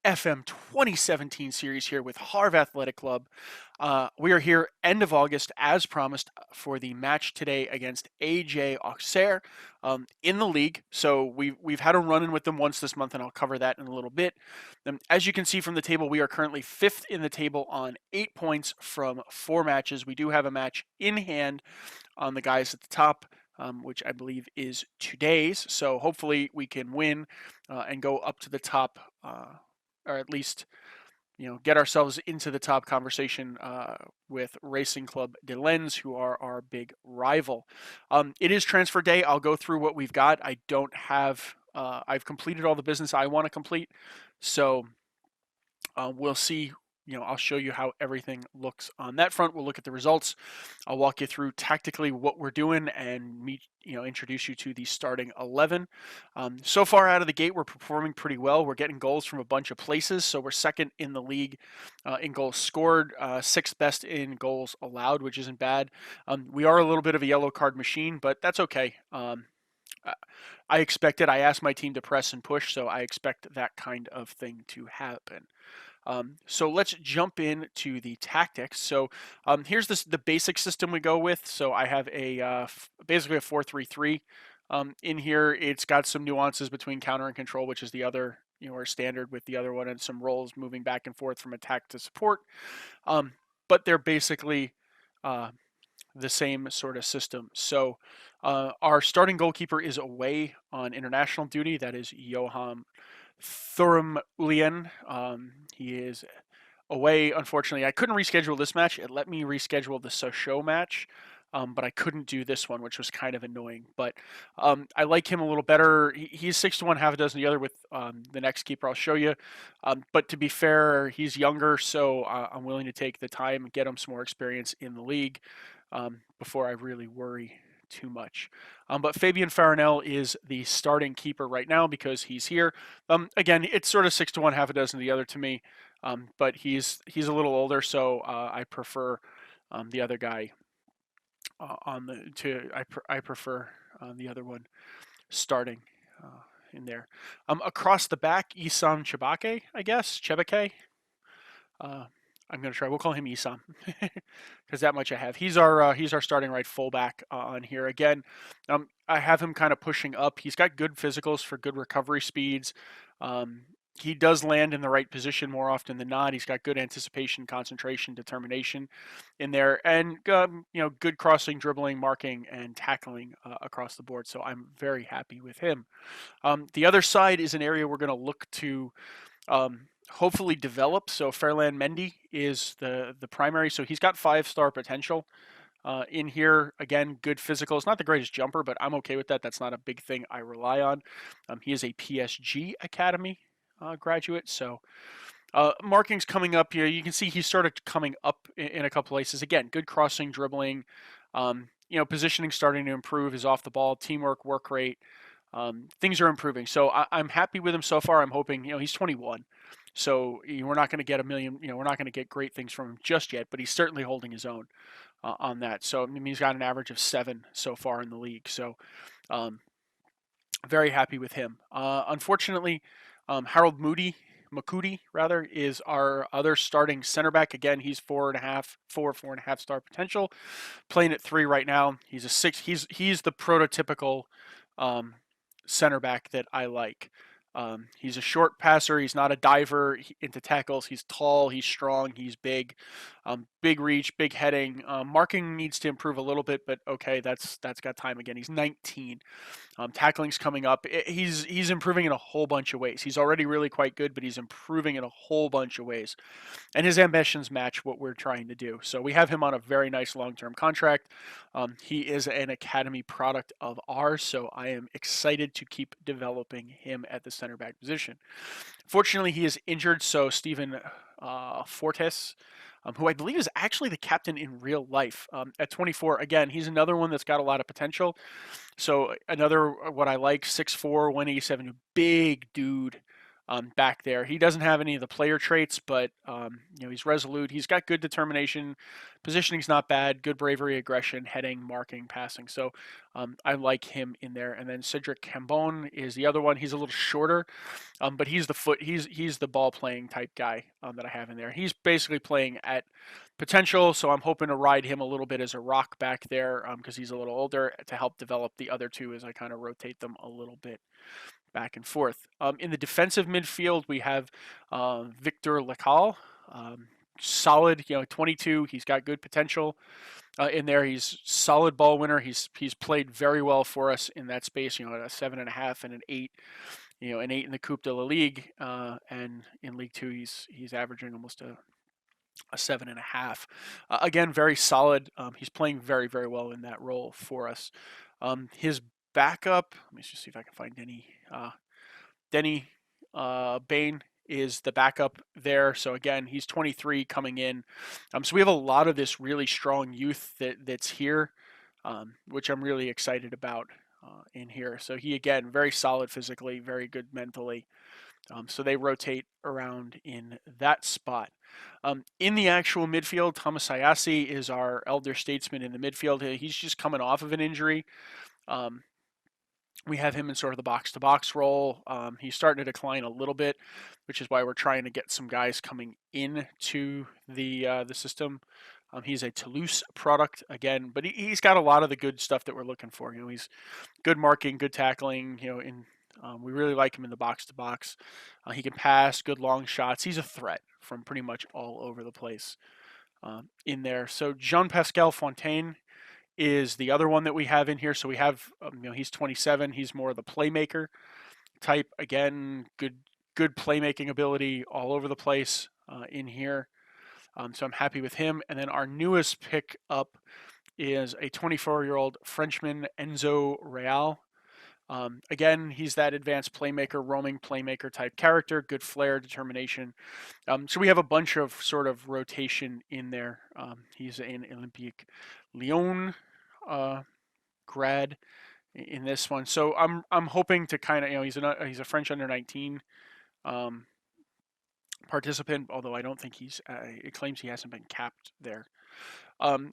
FM 2017 series here with Havre Athletic Club. We are here end of August, as promised, for the match today against AJ Auxerre in the league. So we've had a run-in with them once this month, and I'll cover that in a little bit. As you can see from the table, we are currently 5th in the table on 8 points from 4 matches. We do have a match in hand on the guys at the top, which I believe is today's. So hopefully we can win and go up to the top, or at least get ourselves into the top conversation with Racing Club de Lens, who are our big rival. It is transfer day. I'll go through what we've got. I don't have. I've completed all the business I want to complete, so we'll see. I'll show you how everything looks on that front. We'll look at the results. I'll walk you through tactically what we're doing and introduce you to the starting 11. So far out of the gate, we're performing pretty well. We're getting goals from a bunch of places. So we're second in the league in goals scored, 6th best in goals allowed, which isn't bad. We are a little bit of a yellow card machine, but that's okay. I expect it. I asked my team to press and push, so I expect that kind of thing to happen. So let's jump into the tactics. So here's the basic system we go with. So I have basically a 4-3-3 in here. It's got some nuances between counter and control, which is the other, or standard with the other one, and some roles moving back and forth from attack to support. But they're basically the same sort of system. So our starting goalkeeper is away on international duty. That is Johan Thurumulien. He is away, unfortunately. I couldn't reschedule this match. It let me reschedule the Sochaux match, but I couldn't do this one, which was kind of annoying. But I like him a little better. He's 6-1, half a dozen the other with the next keeper I'll show you. But to be fair, he's younger, so I'm willing to take the time and get him some more experience in the league before I really worry too much. But Fabien Farinel is the starting keeper right now because he's here. Again, it's sort of 6-1, half a dozen the other to me, but he's a little older, so I prefer the other guy I prefer the other one starting in there. Across the back, Isan Chebake, I guess Chebake. I'm going to try. We'll call him Isam because that much I have. He's our starting right fullback on here. Again, I have him kind of pushing up. He's got good physicals for good recovery speeds. He does land in the right position more often than not. He's got good anticipation, concentration, determination in there, and good crossing, dribbling, marking, and tackling across the board. So I'm very happy with him. The other side is an area we're going to look to hopefully develop. So Ferland Mendy is the primary. So he's got 5-star potential in here. Again, good physicals. Not the greatest jumper, but I'm okay with that. That's not a big thing I rely on. He is a PSG Academy graduate. So marking's coming up here. You can see he started coming up in a couple places. Again, good crossing, dribbling. Positioning starting to improve. His off the ball, teamwork, work rate. Things are improving. So I'm happy with him so far. I'm hoping, he's 21. So we're not going to get a million, we're not going to get great things from him just yet, but he's certainly holding his own on that. So he's got an average of 7 so far in the league. So very happy with him. Unfortunately, Harold Makudi rather, is our other starting center back. Again, he's 4.5 star potential, playing at 3 right now. He's a 6. He's the prototypical center back that I like. He's a short passer. He's not a diver into tackles. He's tall. He's strong. He's big. Big reach, big heading. Marking needs to improve a little bit, but okay, that's got time. Again, he's 19. Tackling's coming up. He's improving in a whole bunch of ways. He's already really quite good, but he's improving in a whole bunch of ways. And his ambitions match what we're trying to do. So we have him on a very nice long-term contract. He is an academy product of ours, so I am excited to keep developing him at the center back position. Fortunately, he is injured, so Stephen Fortes, who I believe is actually the captain in real life at 24. Again, he's another one that's got a lot of potential. So another what I like, 6'4", 187, big dude. back there. He doesn't have any of the player traits, but he's resolute. He's got good determination. Positioning's not bad. Good bravery, aggression, heading, marking, passing. So I like him in there. And then Cedric Cambon is the other one. He's a little shorter, but he's the he's the ball playing type guy that I have in there. He's basically playing at potential, so I'm hoping to ride him a little bit as a rock back there because he's a little older to help develop the other two as I kind of rotate them a little bit back and forth. In the defensive midfield, we have Victor Lacal. Solid, 22. He's got good potential in there. He's solid ball winner. He's played very well for us in that space. A 7.5 and an 8. An 8 in the Coupe de la Ligue, and in League Two, he's averaging almost a 7.5. Again, very solid. He's playing very, very well in that role for us. His backup, let me just see if I can find Denny Bain is the backup there. So again, he's 23 coming in. So we have a lot of this really strong youth that's here, which I'm really excited about in here. So he, again, very solid physically, very good mentally. So they rotate around in that spot. In the actual midfield, Thomas Ayasi is our elder statesman in the midfield. He's just coming off of an injury. We have him in sort of the box-to-box role. He's starting to decline a little bit, which is why we're trying to get some guys coming into the system. He's a Toulouse product again, but he's got a lot of the good stuff that we're looking for. He's good marking, good tackling. We really like him in the box-to-box. He can pass, good long shots. He's a threat from pretty much all over the place in there. So Jean-Pascal Fontaine is the other one that we have in here. So we have, he's 27. He's more of the playmaker type. Again, good playmaking ability all over the place in here. So I'm happy with him. And then our newest pick up is a 24-year-old Frenchman, Enzo Real. Again, he's that advanced playmaker, roaming playmaker type character, good flair, determination. So we have a bunch of sort of rotation in there. He's an Olympique Lyon grad in this one. So I'm hoping to kind of, he's a French under 19 participant, although I don't think it claims he hasn't been capped there.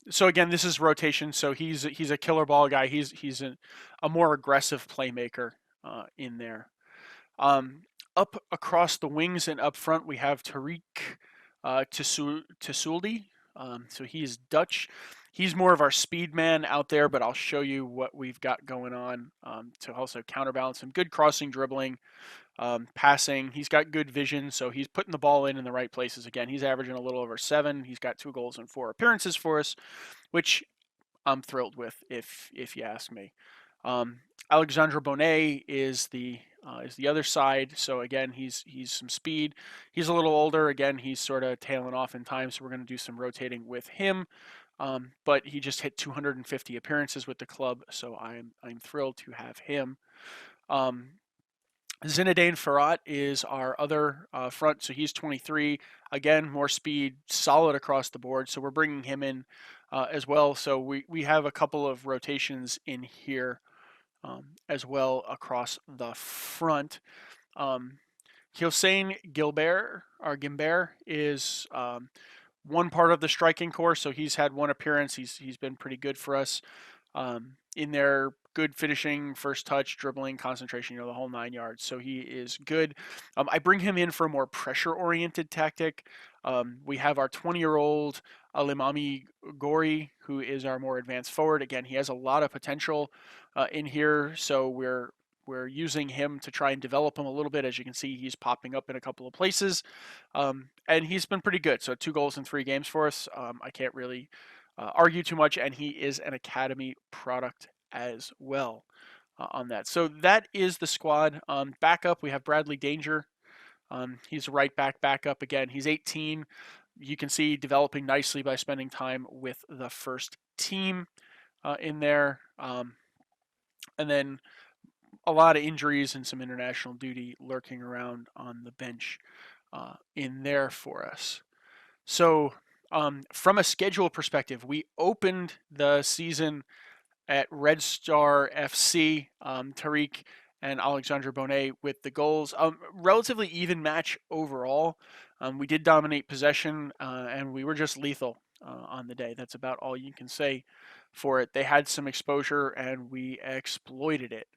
So again, this is rotation. So he's a killer ball guy. He's a more aggressive playmaker in there. Up across the wings and up front, we have Tariq Tisuldi. So he's Dutch. He's more of our speed man out there, but I'll show you what we've got going on to also counterbalance him. Good crossing, dribbling, passing. He's got good vision, so he's putting the ball in the right places. Again, he's averaging a little over 7. He's got 2 goals and 4 appearances for us, which I'm thrilled with, if you ask me. Alexandre Bonnet is the other side. So again, he's some speed. He's a little older. Again, he's sort of tailing off in time, so we're going to do some rotating with him. But he just hit 250 appearances with the club, so I'm thrilled to have him. Zinedine Ferrat is our other front, so he's 23. Again, more speed, solid across the board, so we're bringing him in as well. So we have a couple of rotations in here as well across the front. Hossein Gilbert is one part of the striking core, so he's had 1 appearance. He's been pretty good for us in there. Good finishing, first touch, dribbling, concentration, the whole 9 yards. So he is good. I bring him in for a more pressure-oriented tactic. We have our 20-year-old Alimami Gori, who is our more advanced forward. Again, he has a lot of potential in here, so we're using him to try and develop him a little bit. As you can see, he's popping up in a couple of places, and he's been pretty good. So 2 goals in 3 games for us. I can't really argue too much, and he is an academy product as well on that. So that is the squad. Backup, we have Bradley Danger. He's a right backup. Again, he's 18. You can see developing nicely by spending time with the first team in there. And then a lot of injuries and some international duty lurking around on the bench in there for us. So from a schedule perspective, we opened the season at Red Star FC. Tariq and Alexandre Bonnet with the goals. Relatively even match overall. We did dominate possession, and we were just lethal on the day. That's about all you can say for it. They had some exposure, and we exploited it.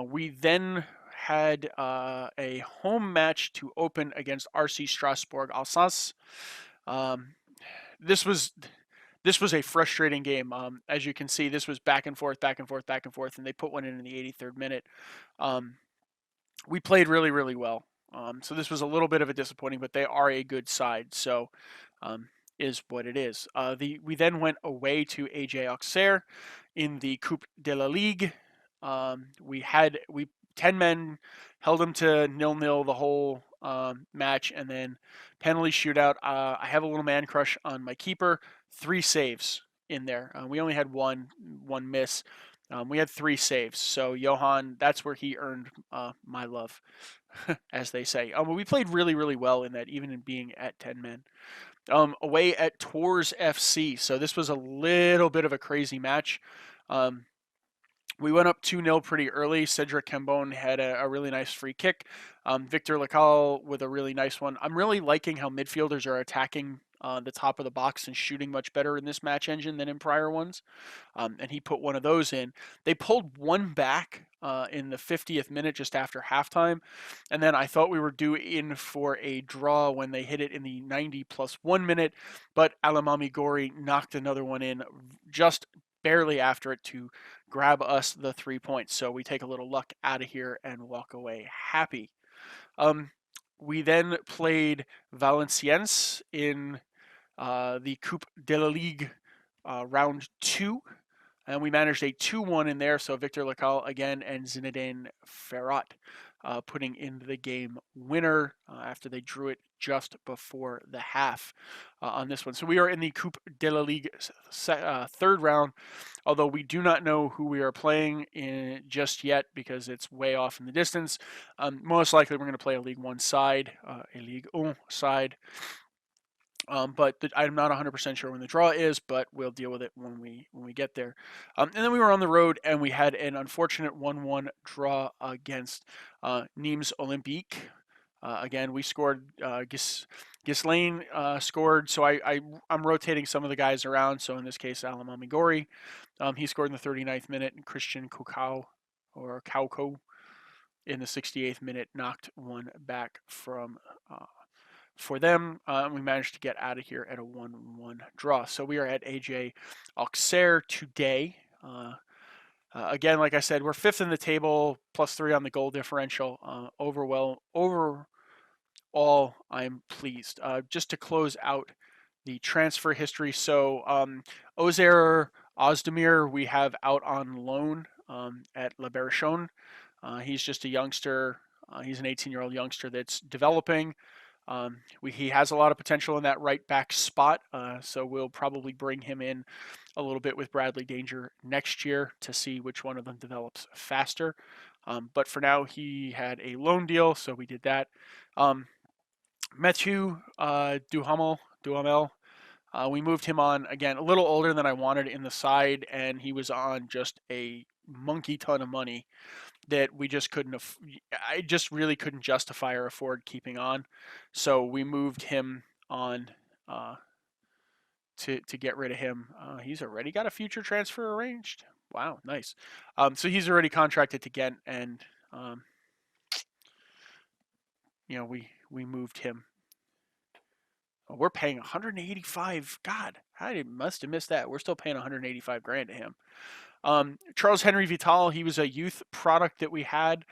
We then had a home match to open against RC Strasbourg Alsace. Um, this was this was a frustrating game. As you can see, this was back and forth, back and forth, back and forth, and they put one in the 83rd minute. Um, we played really, really well. So this was a little bit of a disappointing, but they are a good side. So um, is what it is. We then went away to AJ Auxerre in the Coupe de la Ligue. We 10 men held them to 0-0 the whole match, and then penalty shootout. I have a little man crush on my keeper. 3 saves in there. We only had one miss. We had 3 saves. So Johan, that's where he earned my love, as they say. But we played really, really well in that, even in being at 10 men. Away at Tours FC. So this was a little bit of a crazy match. We went up 2-0 pretty early. Cedric Cambon had a really nice free kick. Victor Lacal with a really nice one. I'm really liking how midfielders are attacking the top of the box and shooting much better in this match engine than in prior ones. And he put one of those in. They pulled one back in the 50th minute just after halftime. And then I thought we were due in for a draw when they hit it in the 90+1 minute. But Alamami Gori knocked another one in just barely after it to grab us the 3 points. So we take a little luck out of here and walk away happy. We then played Valenciennes in the Coupe de la Ligue round 2. And we managed a 2-1 in there. So Victor Lacal again and Zinedine Ferrat putting in the game winner after they drew it just before the half on this one. So we are in the Coupe de la Ligue third round, although we do not know who we are playing in just yet because it's way off in the distance. Most likely we're going to play a League One side, a Ligue 1 side. But I'm not 100% sure when the draw is, but we'll deal with it when we get there. And then we were on the road and we had an unfortunate 1-1 draw against Nîmes Olympique. Again, we scored. Ghislaine scored, so I'm rotating some of the guys around. So in this case, Alamami Gori, he scored in the 39th minute, and Christian Kukau or Kauko in the 68th minute knocked one back for them. We managed to get out of here at a 1-1 draw. So we are at AJ Auxerre today. Again, like I said, we're 5th in the table, +3 on the goal differential. Overall, I'm pleased. Just to close out the transfer history. So Ozer Ozdemir, we have out on loan at La Berrichon. He's just a youngster. He's an 18-year-old youngster that's developing. He has a lot of potential in that right back spot, so we'll probably bring him in a little bit with Bradley Danger next year to see which one of them develops faster. But for now, he had a loan deal, so we did that. Mathieu Duhamel, we moved him on, again, a little older than I wanted in the side, and he was on just a monkey ton of money that we just couldn't. I just really couldn't justify or afford keeping on, so we moved him on to get rid of him. He's already got a future transfer arranged. Wow, nice. So he's already contracted to Ghent, and we moved him. We're paying 185. God, I must have missed that. We're still paying 185 grand to him. Charles Henry Vital, he was a youth product that we had.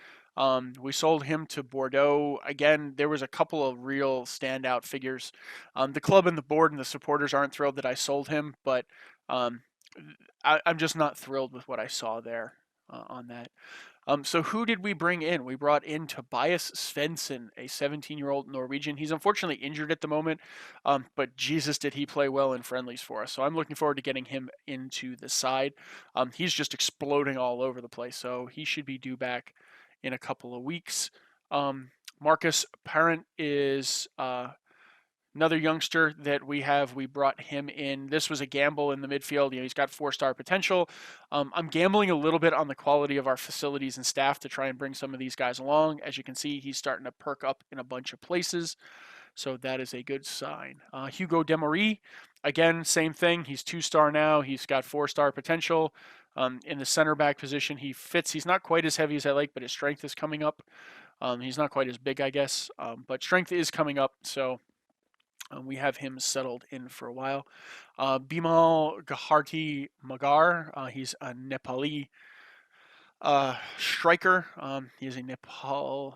We sold him to Bordeaux. Again, there was a couple of real standout figures. The club and the board and the supporters aren't thrilled that I sold him, but I'm just not thrilled with what I saw there on that. So who did we bring in? We brought in Tobias Svensson, a 17-year-old Norwegian. He's unfortunately injured at the moment, but Jesus, did he play well in friendlies for us. So I'm looking forward to getting him into the side. He's just exploding all over the place, so he should be due back in a couple of weeks. Marcus Parent is Another youngster that we brought him in. This was a gamble in the midfield. He's got 4-star potential. I'm gambling a little bit on the quality of our facilities and staff to try and bring some of these guys along. As you can see, he's starting to perk up in a bunch of places. So that is a good sign. Hugo Demery, again, same thing. He's 2-star now. He's got 4-star potential. In the center back position, he fits. He's not quite as heavy as I like, but his strength is coming up. He's not quite as big, I guess, but strength is coming up. So we have him settled in for a while. Bimal Gaharti Magar, he's a Nepali striker. He's a Nepali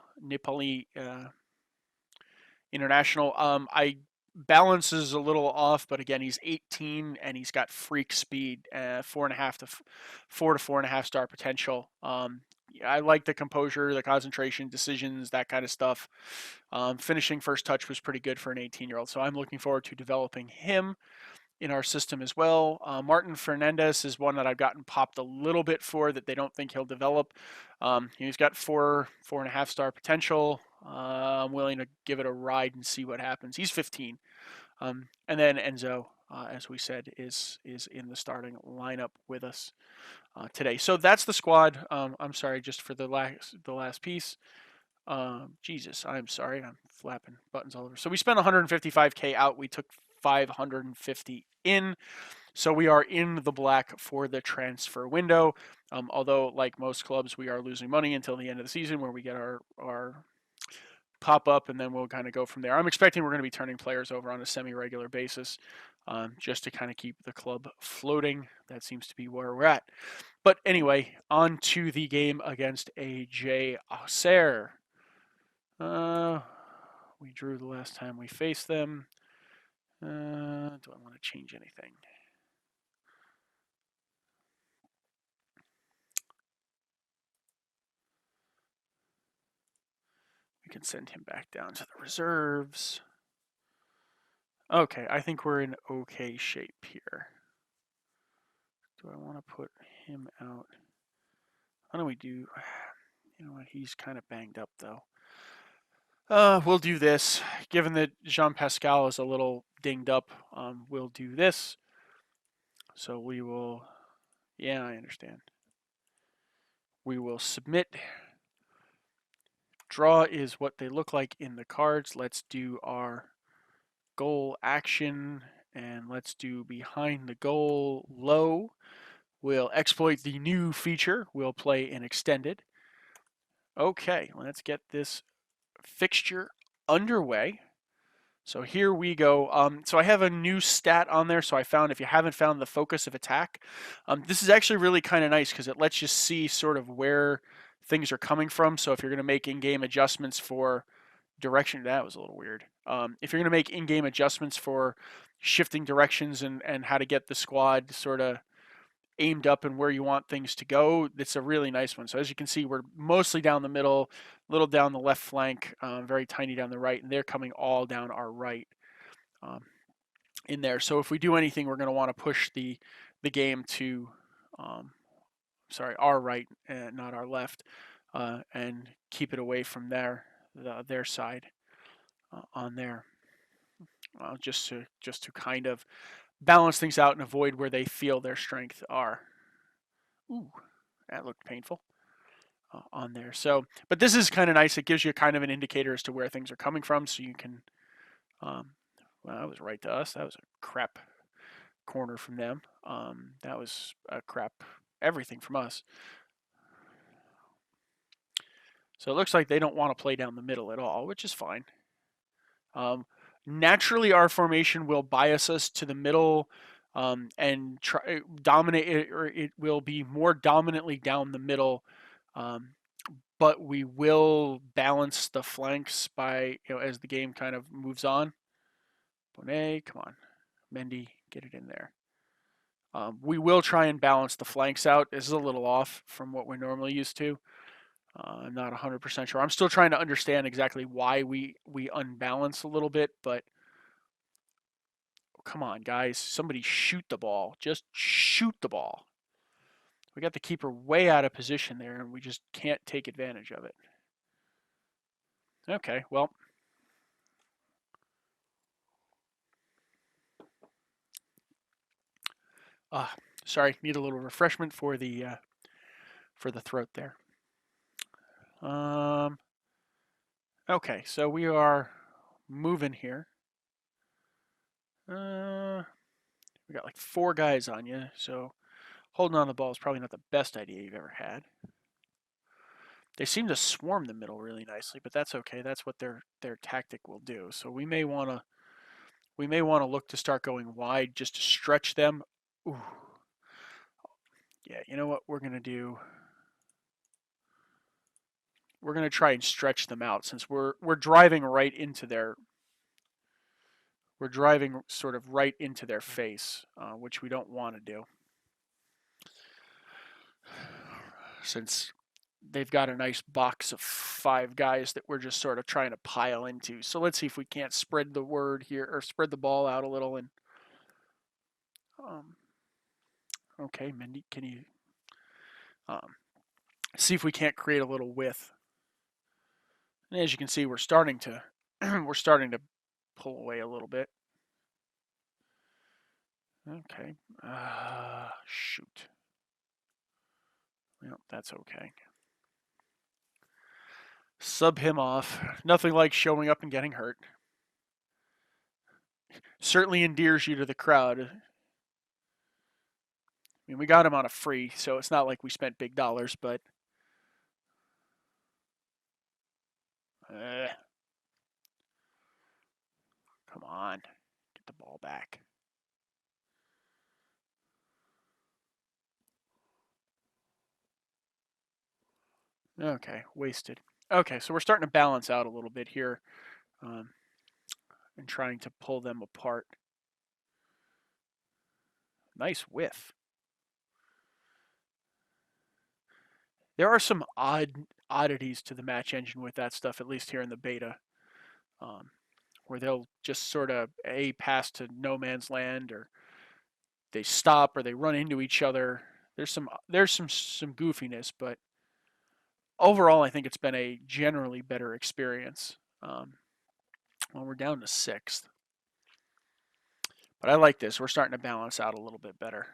international. I balance is a little off, but again, he's 18 and he's got freak speed, 4.5 star potential. I like the composure, the concentration, decisions, that kind of stuff. Finishing first touch was pretty good for an 18-year-old, so I'm looking forward to developing him in our system as well. Martin Fernandez is one that I've gotten popped a little bit for that they don't think he'll develop. He's got 4.5 star potential. I'm willing to give it a ride and see what happens. He's 15. And then Enzo, as we said, is in the starting lineup with us today. So that's the squad. I'm sorry, just for the last piece. Jesus, I'm sorry. I'm flapping buttons all over. So we spent 155K out. We took 550 in. So we are in the black for the transfer window. Although, like most clubs, we are losing money until the end of the season where we get our pop up, and then we'll kind of go from there. I'm expecting we're going to be turning players over on a semi-regular basis just to kind of keep the club floating. That seems to be where we're at. But anyway, on to the game against HAC Auxerre. We drew the last time we faced them. Do I want to change anything? We can send him back down to the reserves. Okay, I think we're in okay shape here. Do I want to put him out? How do we do? You know what? He's kind of banged up though. We'll do this. Given that Jean Pascal is a little dinged up, we'll do this. So we will. Yeah, I understand. We will submit. Draw is what they look like in the cards. Let's do our goal action, and let's do behind the goal low. We'll exploit the new feature. We'll play an extended. Okay, let's get this fixture underway. So here we go. So I have a new stat on there. So I found, if you haven't found the focus of attack, this is actually really kind of nice because it lets you see sort of where things are coming from. So if you're going to make in-game adjustments for direction, that was a little weird. If you're going to make in-game adjustments for shifting directions and how to get the squad sort of aimed up and where you want things to go, it's a really nice one. So as you can see, we're mostly down the middle, a little down the left flank, very tiny down the right, and they're coming all down our right in there. So if we do anything, we're going to want to push the game to, our right, not our left, and keep it away from their side on there, just to kind of balance things out and avoid where they feel their strength are. Ooh, that looked painful on there. So, but this is kind of nice. It gives you kind of an indicator as to where things are coming from, so you can. Well, that was right to us. That was a crap corner from them. That was a crap everything from us. So it looks like they don't want to play down the middle at all, which is fine. Naturally, our formation will bias us to the middle and dominate it, or it will be more dominantly down the middle. But we will balance the flanks by, as the game kind of moves on. Bonet, come on. Mendy, get it in there. We will try and balance the flanks out. This is a little off from what we're normally used to. I'm not 100% sure. I'm still trying to understand exactly why we unbalance a little bit, but come on, guys. Somebody shoot the ball. Just shoot the ball. We got the keeper way out of position there, and we just can't take advantage of it. Okay, well. Sorry, need a little refreshment for the throat there. Okay, so we are moving here. We got like 4 guys on you, so holding on the ball is probably not the best idea you've ever had. They seem to swarm the middle really nicely, but that's okay. That's what their tactic will do. So we may want to look to start going wide just to stretch them. Ooh. Yeah, you know what we're gonna do? We're gonna try and stretch them out since we're driving right into their we're driving sort of right into their face, which we don't want to do. Since they've got a nice box of 5 guys that we're just sort of trying to pile into. So let's see if we can't spread the word here or spread the ball out a little. And okay, Mindy, can you see if we can't create a little width? And as you can see, we're starting to pull away a little bit. Okay, shoot. Well, that's okay. Sub him off. Nothing like showing up and getting hurt. Certainly endears you to the crowd. I mean, we got him on a free, so it's not like we spent big dollars, but come on, get the ball back. Okay, wasted. Okay, so we're starting to balance out a little bit here, and trying to pull them apart. Nice whiff. There are some oddities to the match engine with that stuff, at least here in the beta, where they'll just sort of pass to no man's land, or they stop, or they run into each other. There's some goofiness, but overall, I think it's been a generally better experience. Well, we're down to 6th, but I like this. We're starting to balance out a little bit better.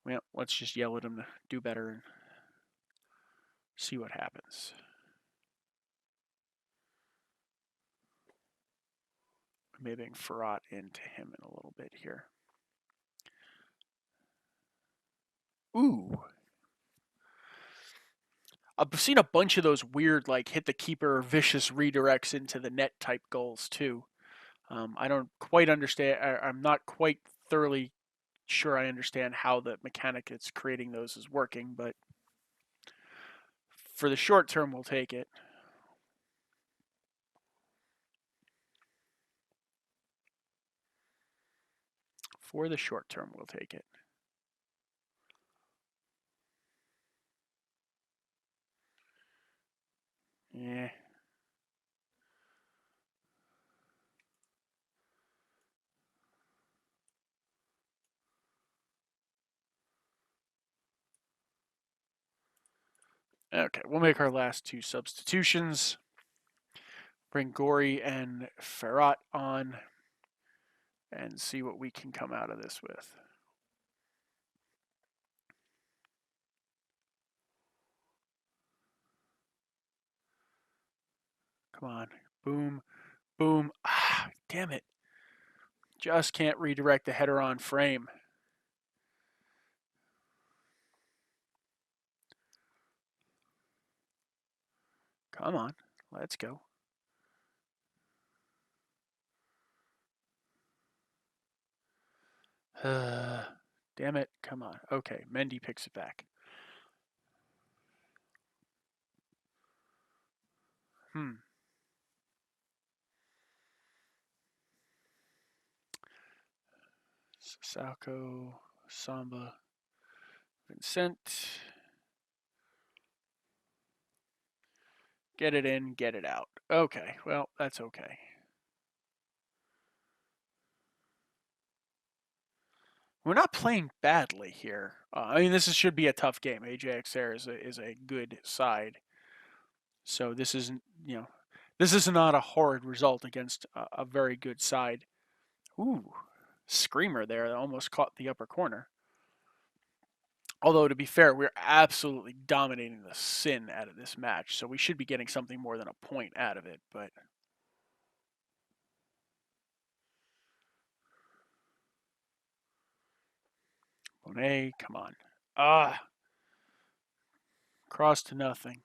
Well, let's just yell at him to do better and see what happens. Maybe Farrat into him in a little bit here. Ooh. I've seen a bunch of those weird, like, hit the keeper vicious redirects into the net type goals, too. I don't quite understand. I'm not quite thoroughly sure I understand how the mechanic that's creating those is working, but for the short term, we'll take it. For the short term, we'll take it. Yeah. Okay, we'll make our last 2 substitutions. Bring Gory and Farrat on and see what we can come out of this with. Come on. Boom. Boom. Ah, damn it. Just can't redirect the header on frame. Come on. Let's go. Damn it. Come on. Okay. Mendy picks it back. Sasako, Samba, Vincent. Get it in, get it out. Okay, well, that's okay. We're not playing badly here. I mean, this should be a tough game. HAC Supporters is a good side. So this isn't, This is not a horrid result against a very good side. Ooh, screamer there that almost caught the upper corner. Although, to be fair, we're absolutely dominating the sin out of this match, so we should be getting something more than a point out of it, but... Bonet, come on. Ah! Cross to nothing.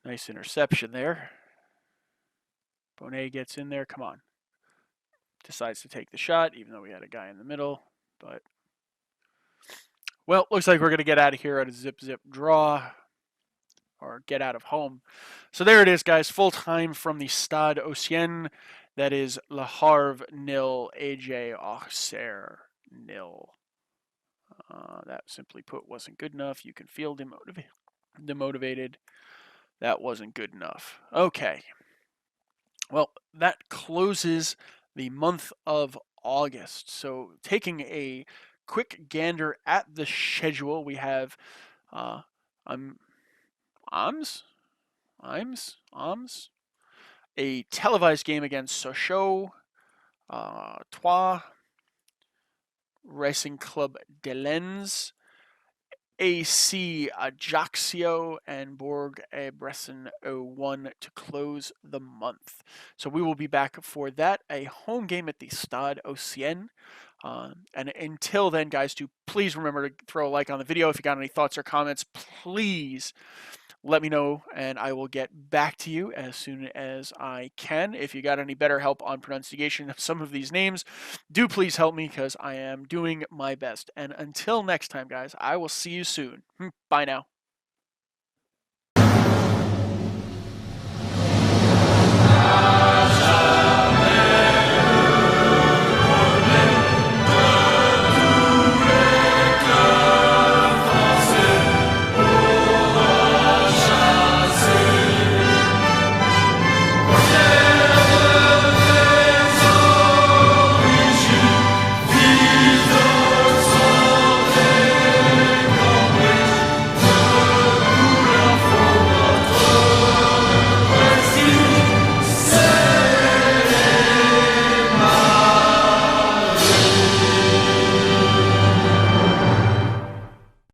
Nice interception there. Bonet gets in there, come on. Decides to take the shot, even though we had a guy in the middle, but... Well, looks like we're going to get out of here at a zip-zip draw, or get out of home. So there it is, guys. Full time from the Stade Ocean. That is Le Havre 0, AJ Auxerre 0. That simply put wasn't good enough. You can feel demotivated. That wasn't good enough. Okay. Well, that closes the month of August. So taking a quick gander at the schedule, we have Ams, a televised game against Sochaux, Troyes, Racing Club de Lens, AC Ajaccio, and Bourg-Bresson 01 to close the month. So we will be back for that, a home game at the Stade Ocean. And until then, guys, do please remember to throw a like on the video. If you got any thoughts or comments, please let me know, and I will get back to you as soon as I can. If you got any better help on pronunciation of some of these names, do please help me, because I am doing my best. And until next time, guys, I will see you soon. Bye now.